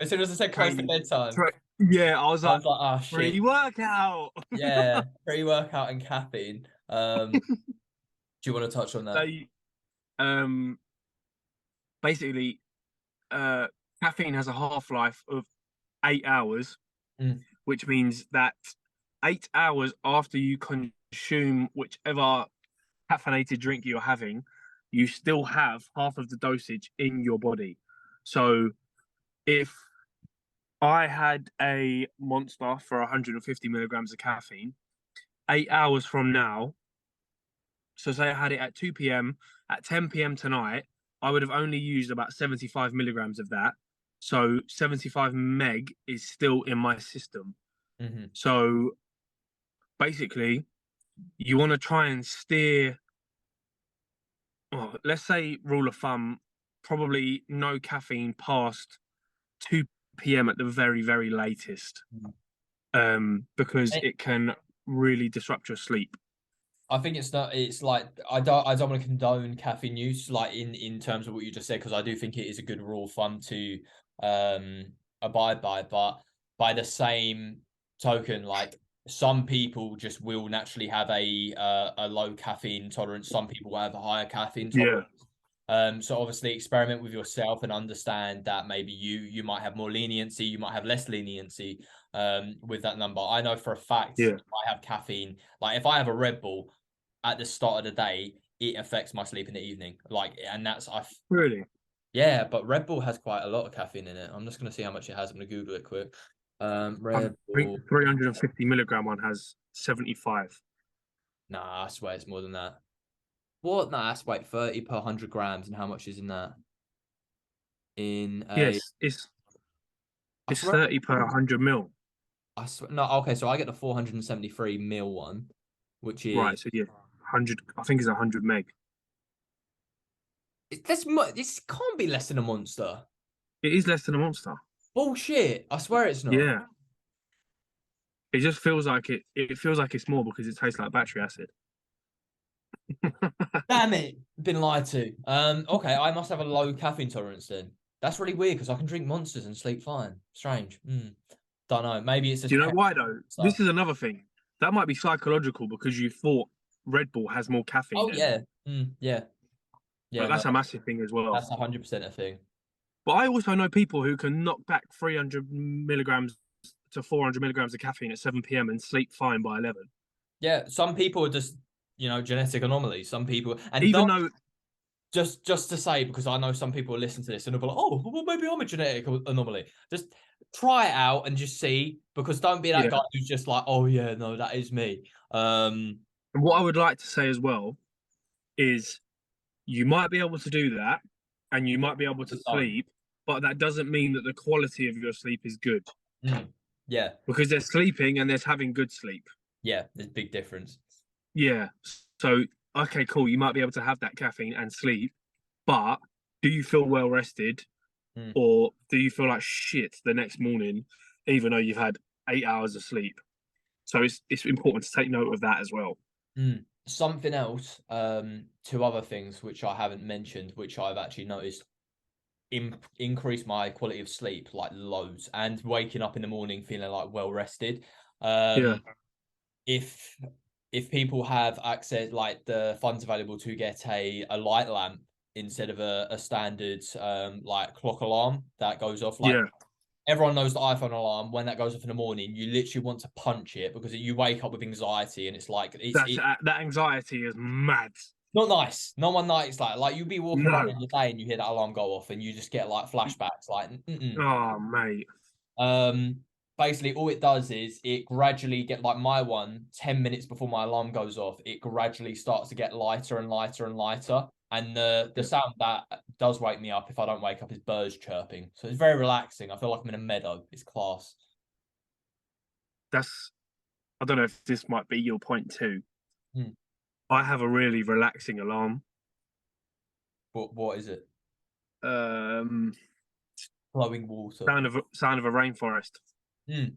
Speaker 1: soon as I said close to
Speaker 2: training.
Speaker 1: bedtime,
Speaker 2: Yeah, I was
Speaker 1: I
Speaker 2: like,
Speaker 1: was like, oh shit.
Speaker 2: pre-workout.
Speaker 1: Yeah, pre-workout and caffeine. Do you want to touch on that?
Speaker 2: They basically uh caffeine has a half-life of 8 hours,
Speaker 1: Mm.
Speaker 2: which means that 8 hours after you consume whichever caffeinated drink you're having, you still have half of the dosage in your body. So if I had a monster for 150 milligrams of caffeine, 8 hours from now, so say I had it at 2 p.m., at 10 p.m. tonight, I would have only used about 75 milligrams of that. So 75 meg is still in my system.
Speaker 1: Hmm.
Speaker 2: So basically, you want to try and steer, well, let's say rule of thumb, probably no caffeine past 2 p.m. at the very, very latest, because it can really disrupt your sleep.
Speaker 1: I think it's not. It's like I don't want to condone caffeine use, like in terms of what you just said, because I do think it is a good rule of thumb to um abide by. But by the same token, like some people just will naturally have a low caffeine tolerance. Some people will have a higher caffeine
Speaker 2: Yeah,
Speaker 1: tolerance. So obviously experiment with yourself and understand that maybe you might have more leniency, you might have less leniency with that number. I know for a fact
Speaker 2: yeah,
Speaker 1: if I have caffeine, like if I have a Red Bull at the start of the day, it affects my sleep in the evening. Like, and that's
Speaker 2: really.
Speaker 1: yeah, but Red Bull has quite a lot of caffeine in it. I'm just gonna see how much it has. I'm gonna Google it quick.
Speaker 2: I
Speaker 1: Red
Speaker 2: think
Speaker 1: Bull.
Speaker 2: the 350 milligram one has 75.
Speaker 1: Nah, I swear it's more than that. What? Nah, that's like 30 per 100 grams, and how much is in that? In a,
Speaker 2: Yes, it's
Speaker 1: I
Speaker 2: it's
Speaker 1: swear,
Speaker 2: 30 per 100 mil.
Speaker 1: I swear, no, okay, so I get the 473 mil one, which is
Speaker 2: Right, so yeah, 100. I think it's 100 meg.
Speaker 1: this can't be less than a monster.
Speaker 2: It is less than a monster.
Speaker 1: Bullshit. I swear it's not.
Speaker 2: Yeah, it just feels like it. It feels like it's more because it tastes like battery acid.
Speaker 1: Damn it, been lied to. Okay, I must have a low caffeine tolerance then. That's really weird because I can drink monsters and sleep fine. Strange. Don't know. Maybe it's
Speaker 2: Do
Speaker 1: just
Speaker 2: you know why though?
Speaker 1: stuff.
Speaker 2: This is another thing. That might be psychological because you thought Red Bull has more caffeine
Speaker 1: Oh
Speaker 2: in it.
Speaker 1: yeah. Yeah. Yeah,
Speaker 2: Like
Speaker 1: no,
Speaker 2: that's a massive thing as well.
Speaker 1: that's 100% a thing.
Speaker 2: But I also know people who can knock back 300 milligrams to 400 milligrams of caffeine at 7 p.m. and sleep fine by 11.
Speaker 1: Yeah, some people are just, genetic anomalies. Some people, and
Speaker 2: Even
Speaker 1: not
Speaker 2: though,
Speaker 1: just to say, because I know some people will listen to this and they'll be like, oh, well, maybe I'm a genetic anomaly. Just try it out and just see, because don't be that
Speaker 2: yeah.
Speaker 1: guy who's just like, oh yeah, no, that is me.
Speaker 2: And what I would like to say as well is you might be able to do that and you might be able to
Speaker 1: Just don't.
Speaker 2: sleep, but that doesn't mean that the quality of your sleep is good
Speaker 1: Yeah,
Speaker 2: because there's sleeping and there's having good sleep.
Speaker 1: yeah, there's a big difference.
Speaker 2: Yeah. So, okay, cool. You might be able to have that caffeine and sleep, but do you feel well rested
Speaker 1: Mm.
Speaker 2: or do you feel like shit the next morning, even though you've had 8 hours of sleep? So it's important to take note of that as well.
Speaker 1: Something else, two other things which I haven't mentioned, which I've actually noticed increase my quality of sleep like loads, and waking up in the morning feeling like well rested.
Speaker 2: Yeah.
Speaker 1: If people have access, like the funds available to get a light lamp instead of a standard like clock alarm that goes off like
Speaker 2: Yeah.
Speaker 1: everyone knows the iPhone alarm when that goes off in the morning. You literally want to punch it because you wake up with anxiety, and it's like it's
Speaker 2: That anxiety is mad.
Speaker 1: not nice. No one likes that. Like you'll be walking around
Speaker 2: No.
Speaker 1: in your day and you hear that alarm go off, and you just get like flashbacks. Like,
Speaker 2: Oh, mate.
Speaker 1: um, basically all it does is it gradually get like my one 10 minutes before my alarm goes off. It gradually starts to get lighter and lighter and lighter, and the sound that does wake me up if I don't wake up is birds chirping. So it's very relaxing. I feel like I'm in a meadow. It's class.
Speaker 2: That's, I don't know if this might be your point too.
Speaker 1: Hmm.
Speaker 2: I have a really relaxing alarm.
Speaker 1: What is it?
Speaker 2: Um,
Speaker 1: Flowing water.
Speaker 2: sound of a rainforest.
Speaker 1: Hmm.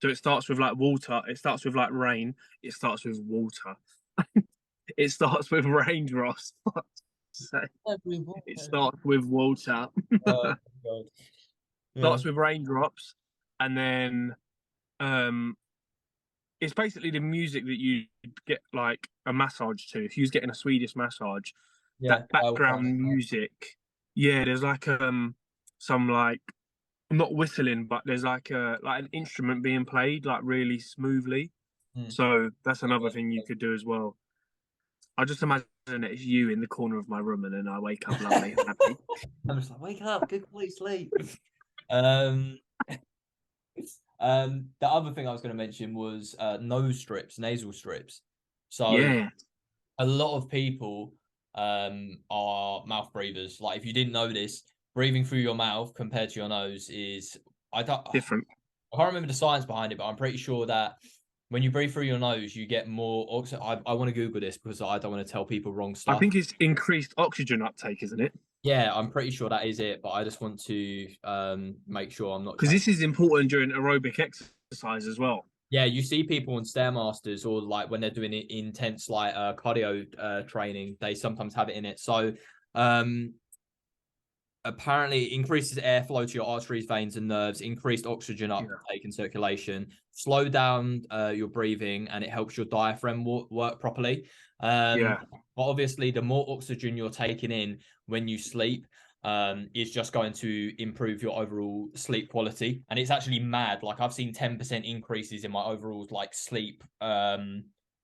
Speaker 2: So it starts with like water. It starts with like rain. It starts with water. It starts with raindrops. So it starts with water.
Speaker 1: Oh, God. Yeah.
Speaker 2: Starts with raindrops, and then um, it's basically the music that you get like a massage to. If you was getting a Swedish massage,
Speaker 1: Yeah.
Speaker 2: that background music, yeah, there's like some like not whistling, but there's like an instrument being played like really smoothly.
Speaker 1: Hmm.
Speaker 2: So that's another thing you could do as well. I just imagine it's you in the corner of my room, and then I wake up lovely and happy.
Speaker 1: I'm just like, wake up, good quality sleep. Um, the other thing I was going to mention was nose strips, nasal strips. So
Speaker 2: Yeah,
Speaker 1: a lot of people are mouth breathers. Like if you didn't know this, breathing through your mouth compared to your nose is
Speaker 2: different.
Speaker 1: I can't remember the science behind it, but I'm pretty sure that when you breathe through your nose, you get more oxygen. I want to Google this because I don't want to tell people wrong
Speaker 2: I
Speaker 1: stuff.
Speaker 2: think it's increased oxygen uptake, isn't it?
Speaker 1: Yeah, I'm pretty sure that is it, but I just want to make sure I'm not
Speaker 2: Because
Speaker 1: chatting.
Speaker 2: this is important during aerobic exercise as well.
Speaker 1: Yeah, you see people on Stairmasters or like when they're doing it intense like cardio training, they sometimes have it in it. So um apparently it increases airflow to your arteries, veins, and nerves, increased oxygen
Speaker 2: Yeah,
Speaker 1: uptake and circulation, slow down your breathing, and it helps your diaphragm work properly.
Speaker 2: yeah,
Speaker 1: But obviously, the more oxygen you're taking in when you sleep, is just going to improve your overall sleep quality. And it's actually mad. Like I've seen 10% increases in my overall like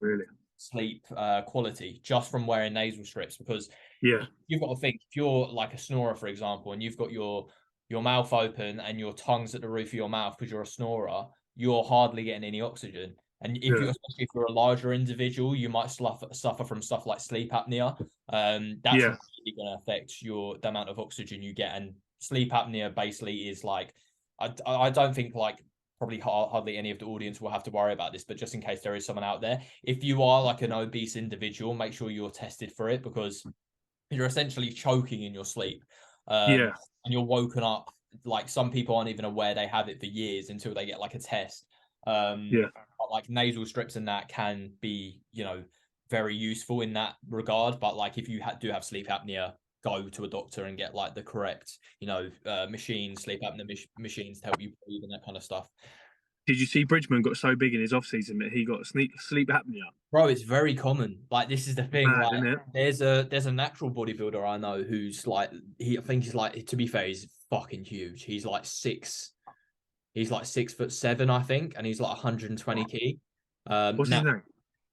Speaker 2: really.
Speaker 1: sleep quality just from wearing nasal strips because
Speaker 2: Yeah,
Speaker 1: you've got to think if you're like a snorer, for example, and you've got your mouth open and your tongue's at the roof of your mouth because you're a snorer, you're hardly getting any oxygen. And if
Speaker 2: yeah,
Speaker 1: you're especially if you're a larger individual, you might suffer from stuff like sleep apnea. That's
Speaker 2: yeah,
Speaker 1: really going to affect the amount of oxygen you get. And sleep apnea basically is like I don't think like probably hardly any of the audience will have to worry about this, but just in case there is someone out there, if you are like an obese individual, make sure you're tested for it because you're essentially choking in your sleep.
Speaker 2: yeah,
Speaker 1: And you're woken up. Like some people aren't even aware they have it for years until they get like a test.
Speaker 2: yeah.
Speaker 1: But, like nasal strips and that can be, very useful in that regard. But like if you do have sleep apnea, go to a doctor and get like the correct, machines, sleep apnea machines to help you breathe and that kind of stuff.
Speaker 2: Did you see Bridgman got so big in his off season that he got sleep apnea?
Speaker 1: Bro, it's very common. Like this is the thing.
Speaker 2: Mad,
Speaker 1: Like
Speaker 2: isn't it?
Speaker 1: there's a natural bodybuilder I know who's like I think he's like to be fair, he's fucking huge. He's like 6'7", I think, and he's like 120 key.
Speaker 2: What's his
Speaker 1: Now
Speaker 2: name?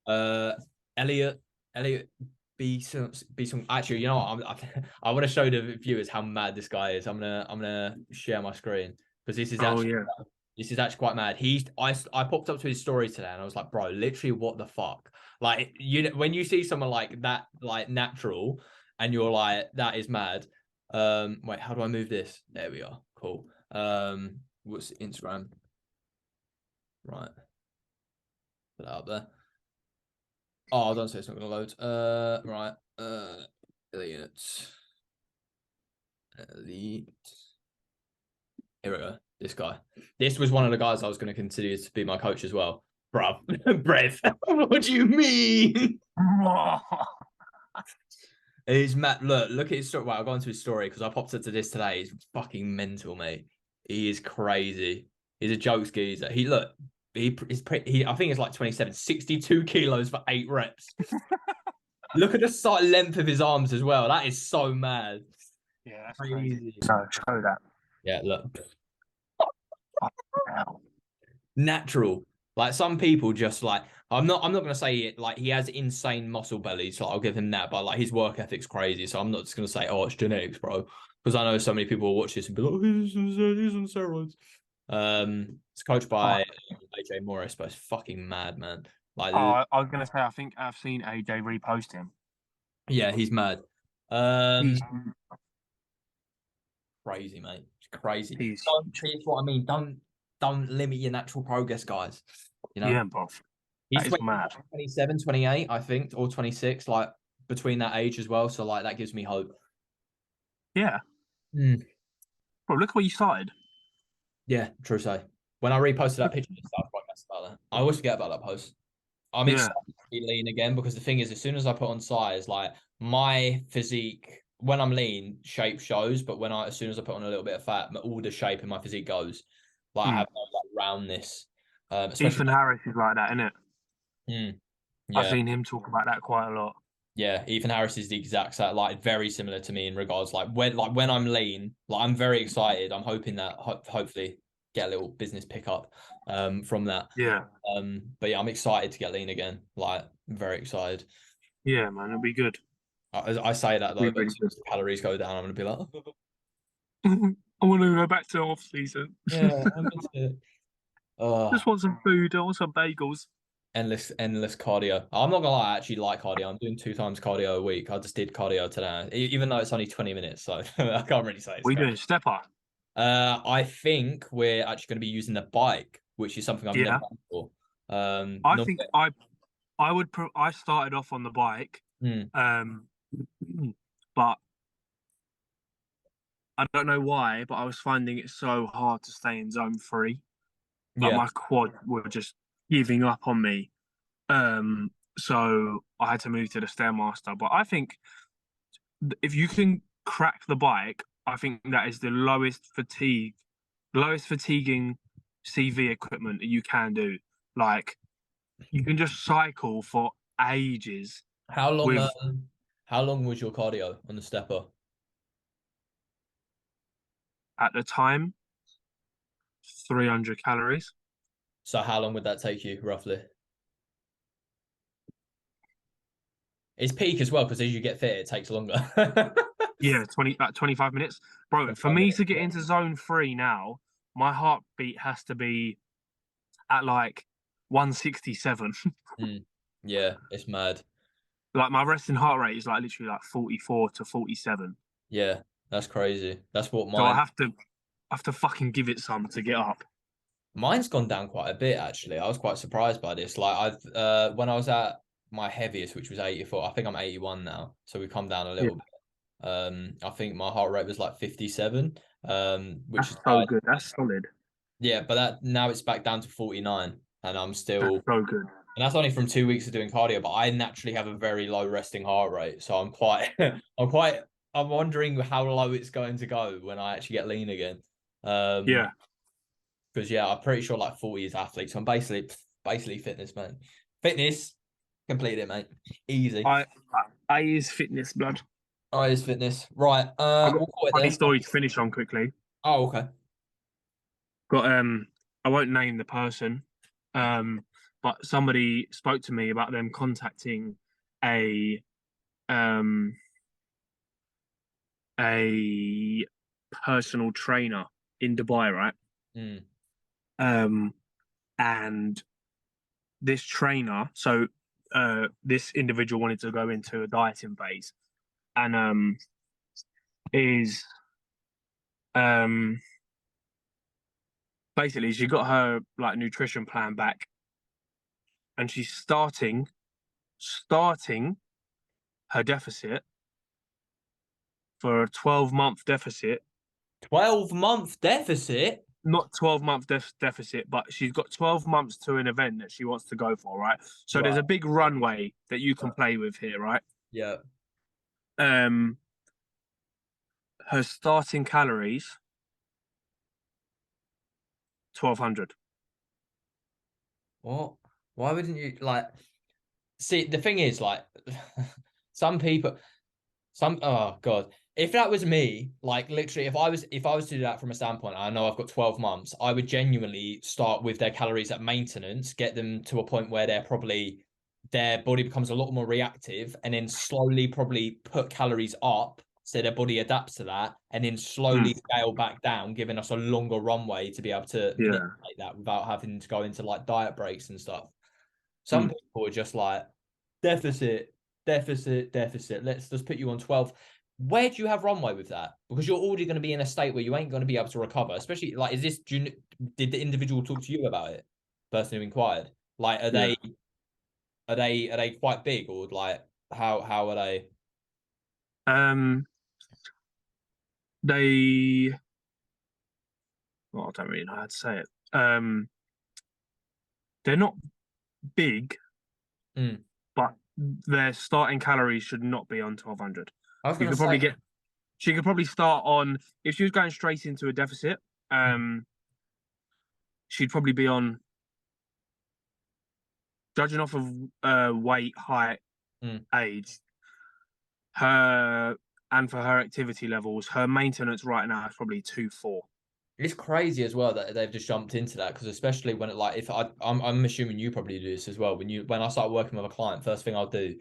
Speaker 1: uh Elliot B some actually, I want to show the viewers how mad this guy is. I'm gonna share my screen because
Speaker 2: Oh yeah.
Speaker 1: this is actually quite mad. I popped up to his story today and I was like, bro, literally what the fuck? Like when you see someone like that, like natural, and you're like, that is mad. Wait, how do I move this? There we are. Cool. What's Instagram? Right. Put that up there. Oh, don't say it's not gonna load. Right. Elliot. Elite. Here we go. This guy. This was one of the guys I was going to consider to be my coach as well. Bruv. Breath. What do you mean? He's mad. Look at his story. Well, I'll go into his story because I popped into this today. He's fucking mental, mate. He is crazy. He's a jokes geezer. I think it's like 27, 62 kilos for 8 reps. Look at the side length of his arms as well. That is so mad.
Speaker 2: Yeah, that's
Speaker 1: Crazy.
Speaker 2: crazy. So show that.
Speaker 1: Yeah, look.
Speaker 2: Hell.
Speaker 1: Natural. Like some people just like I'm not gonna say it like he has insane muscle belly, so I'll give him that, but like his work ethic's crazy. So I'm not just gonna say, oh, it's genetics, bro. Because I know so many people will watch this and be like, oh, he's on steroids. It's coached by AJ Morris, but it's fucking mad, man. Like
Speaker 2: I was gonna say I think I've seen AJ repost him.
Speaker 1: yeah, he's mad.
Speaker 2: He's
Speaker 1: Crazy, mate. It's crazy.
Speaker 2: he's
Speaker 1: Don't
Speaker 2: huge.
Speaker 1: see what I mean. Don't limit your natural progress, guys. You know?
Speaker 2: Yeah, bro.
Speaker 1: He's
Speaker 2: That is
Speaker 1: 20,
Speaker 2: mad.
Speaker 1: 27, 28, I think, or 26, like between that age as well. So like that gives me hope.
Speaker 2: Yeah.
Speaker 1: Mm.
Speaker 2: Bro, look where you started.
Speaker 1: Yeah, true say. When I reposted that picture, I was quite messed about that. I always forget about that post. I'm
Speaker 2: Yeah.
Speaker 1: excited to be lean again because the thing is, as soon as I put on size, like my physique, when I'm lean, shape shows, but as soon as I put on a little bit of fat, all the shape in my physique goes. Like I
Speaker 2: Mm.
Speaker 1: have no like roundness, especially.
Speaker 2: Ethan Harris is like that, isn't it?
Speaker 1: Mm,
Speaker 2: I've
Speaker 1: yeah.
Speaker 2: seen him talk about that quite a lot.
Speaker 1: Yeah, Ethan Harris is the exact same, like very similar to me in regards like when I'm lean, like I'm very excited. I'm hoping that hopefully get a little business pickup from that.
Speaker 2: Yeah.
Speaker 1: But yeah, I'm excited to get lean again. Like very excited.
Speaker 2: Yeah, man, it'll be good.
Speaker 1: I say that
Speaker 2: Be
Speaker 1: though, but
Speaker 2: really
Speaker 1: as soon
Speaker 2: good.
Speaker 1: as the calories go down, I'm gonna be like,
Speaker 2: I want to go back to off season.
Speaker 1: yeah, I'm into it.
Speaker 2: Just want some food. I want some bagels.
Speaker 1: Endless cardio. I'm not gonna lie, I actually like cardio. I'm doing 2 times cardio a week. I just did cardio today, even though it's only 20 minutes, so I can't really say it's
Speaker 2: What are you
Speaker 1: great.
Speaker 2: doing? Stepper.
Speaker 1: I think we're actually going to be using the bike, which is something I've never
Speaker 2: Yeah.
Speaker 1: done before.
Speaker 2: I
Speaker 1: Not,
Speaker 2: think I would I started off on the bike,
Speaker 1: mm,
Speaker 2: um, but I don't know why, but I was finding it so hard to stay in zone three. Like
Speaker 1: yeah.
Speaker 2: my quad were just giving up on me. So I had to move to the Stairmaster. But I think if you can crack the bike, I think that is the lowest fatiguing CV equipment that you can do. Like you can just cycle for ages
Speaker 1: How long?
Speaker 2: with
Speaker 1: How long was your cardio on the stepper?
Speaker 2: at the time 300 calories.
Speaker 1: So how long would that take you roughly? It's peak as well because as you get fit, it takes longer.
Speaker 2: Yeah, 25 minutes. Bro, for
Speaker 1: 25
Speaker 2: me
Speaker 1: minutes.
Speaker 2: to get into zone three now, my heartbeat has to be at like 167.
Speaker 1: Mm, yeah, it's mad.
Speaker 2: Like my resting heart rate is like literally like 44 to 47.
Speaker 1: Yeah, that's crazy. That's what
Speaker 2: So
Speaker 1: mine.
Speaker 2: I have to fucking give it some to get up.
Speaker 1: Mine's gone down quite a bit actually. I was quite surprised by this. Like I've when I was at my heaviest, which was 84, I think I'm 81 now. So we've come down a
Speaker 2: Yeah,
Speaker 1: little bit. I think my heart rate was like 57, which
Speaker 2: that's
Speaker 1: is
Speaker 2: so
Speaker 1: high.
Speaker 2: good. That's solid.
Speaker 1: Yeah, but that now it's back down to 49, and I'm
Speaker 2: That's
Speaker 1: still,
Speaker 2: so good.
Speaker 1: and that's only from 2 weeks of doing cardio. But I naturally have a very low resting heart rate, so I'm quite, I'm wondering how low it's going to go when I actually get lean again.
Speaker 2: Yeah.
Speaker 1: Because yeah, I'm pretty sure like 40 is athlete, so I'm basically fitness, man. Fitness, complete it, mate. Easy.
Speaker 2: I I is fitness blood.
Speaker 1: Oh, is fitness. Right.
Speaker 2: I got
Speaker 1: We'll call
Speaker 2: a
Speaker 1: it
Speaker 2: funny
Speaker 1: there.
Speaker 2: story to finish on quickly.
Speaker 1: Oh, okay.
Speaker 2: Got I won't name the person, but somebody spoke to me about them contacting a um a personal trainer in Dubai, right?
Speaker 1: Mm,
Speaker 2: Um, and this trainer, so this individual wanted to go into a dieting phase, and is um basically she got her like nutrition plan back, and she's starting her deficit for a 12-month deficit.
Speaker 1: 12-month deficit.
Speaker 2: Not 12-month deficit, but she's got 12 months to an event that she wants to go for, right? So there's
Speaker 1: Right.
Speaker 2: a big runway that you can play with here, right?
Speaker 1: Yeah.
Speaker 2: Um, her starting calories 1,200.
Speaker 1: What? Why wouldn't you like? See, the thing is, like, some people, oh God, if that was me, like literally, if I was to do that from a standpoint, I know I've got 12 months, I would genuinely start with their calories at maintenance, get them to a point where their body becomes a lot more reactive, and then slowly probably put calories up so their body adapts to that, and then slowly
Speaker 2: Mm,
Speaker 1: scale back down, giving us a longer runway to be able to
Speaker 2: yeah.
Speaker 1: manipulate that without having to go into like diet breaks and stuff. Some
Speaker 2: Mm,
Speaker 1: people are just like deficit, deficit, deficit. Let's just put you on 12. Where do you have runway with that? Because you're already going to be in a state where you ain't going to be able to recover. Especially like, did the individual talk to you about it? Person who inquired, like,
Speaker 2: yeah.
Speaker 1: are they quite big, or like how are they?
Speaker 2: Um, they. Well, I don't really know how to say it. They're not big,
Speaker 1: Mm.
Speaker 2: but their starting calories should not be on 1200.
Speaker 1: I was
Speaker 2: You
Speaker 1: going to
Speaker 2: could probably
Speaker 1: say,
Speaker 2: get. She could probably start on if she was going straight into a deficit.
Speaker 1: mm,
Speaker 2: She'd probably be on judging off of weight, height,
Speaker 1: mm.
Speaker 2: age, her and for her activity levels, her maintenance right now is probably 2-4.
Speaker 1: It's crazy as well that they've just jumped into that, because especially when it like if I'm assuming you probably do this as well. When I start working with a client, first thing I'll do,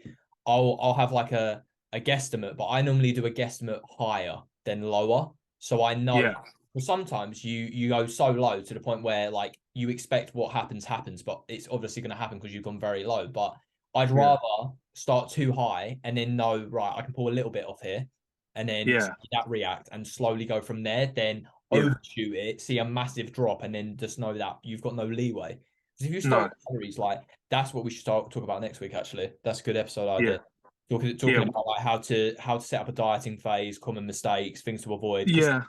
Speaker 1: I'll have like a guesstimate, but I normally do a guesstimate higher than lower. So I know,
Speaker 2: Yeah,
Speaker 1: well, sometimes you go so low to the point where like you expect what happens, but it's obviously going to happen because you've gone very low. But I'd
Speaker 2: yeah,
Speaker 1: rather start too high and then know, right, I can pull a little bit off here and then see
Speaker 2: yeah,
Speaker 1: that react and slowly go from there. Then
Speaker 2: yeah.
Speaker 1: overshoot it, see a massive drop, and then just know that you've got no leeway. Because if you start
Speaker 2: No,
Speaker 1: with calories, like that's what we should talk about next week. Actually, that's a good episode
Speaker 2: yeah,
Speaker 1: idea. Talking
Speaker 2: yeah,
Speaker 1: about like how to set up a dieting phase, common mistakes, things to avoid. Because
Speaker 2: yeah.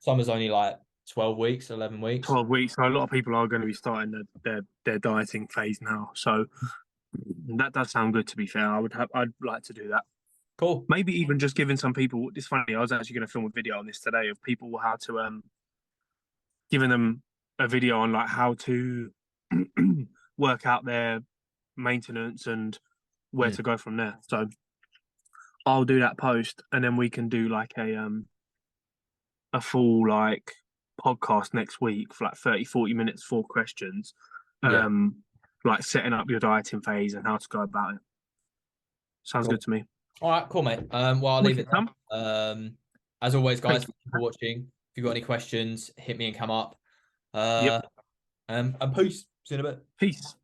Speaker 1: summer's only like 12 weeks, 11 weeks.
Speaker 2: 12 weeks. So a lot of people are going to be starting their dieting phase now. So that does sound good. To be fair, I'd like to do that.
Speaker 1: Cool.
Speaker 2: Maybe even just giving some people. It's funny. I was actually going to film a video on this today of people how to giving them a video on like how to work out their maintenance and where
Speaker 1: Mm.
Speaker 2: to go from there. So I'll do that post and then we can do like a full like podcast next week for like 30, 40 minutes, 4 questions.
Speaker 1: Yeah.
Speaker 2: Um like setting up your dieting phase and how to go about it. Sounds
Speaker 1: Cool.
Speaker 2: good to me.
Speaker 1: All right. Cool, mate. Well, I'll leave
Speaker 2: Wicked,
Speaker 1: it
Speaker 2: Sam.
Speaker 1: there. As always, guys,
Speaker 2: Thank
Speaker 1: thank
Speaker 2: you.
Speaker 1: you for watching. If you've got any questions, hit me and come up.
Speaker 2: Yep.
Speaker 1: And peace. See you in a bit.
Speaker 2: Peace.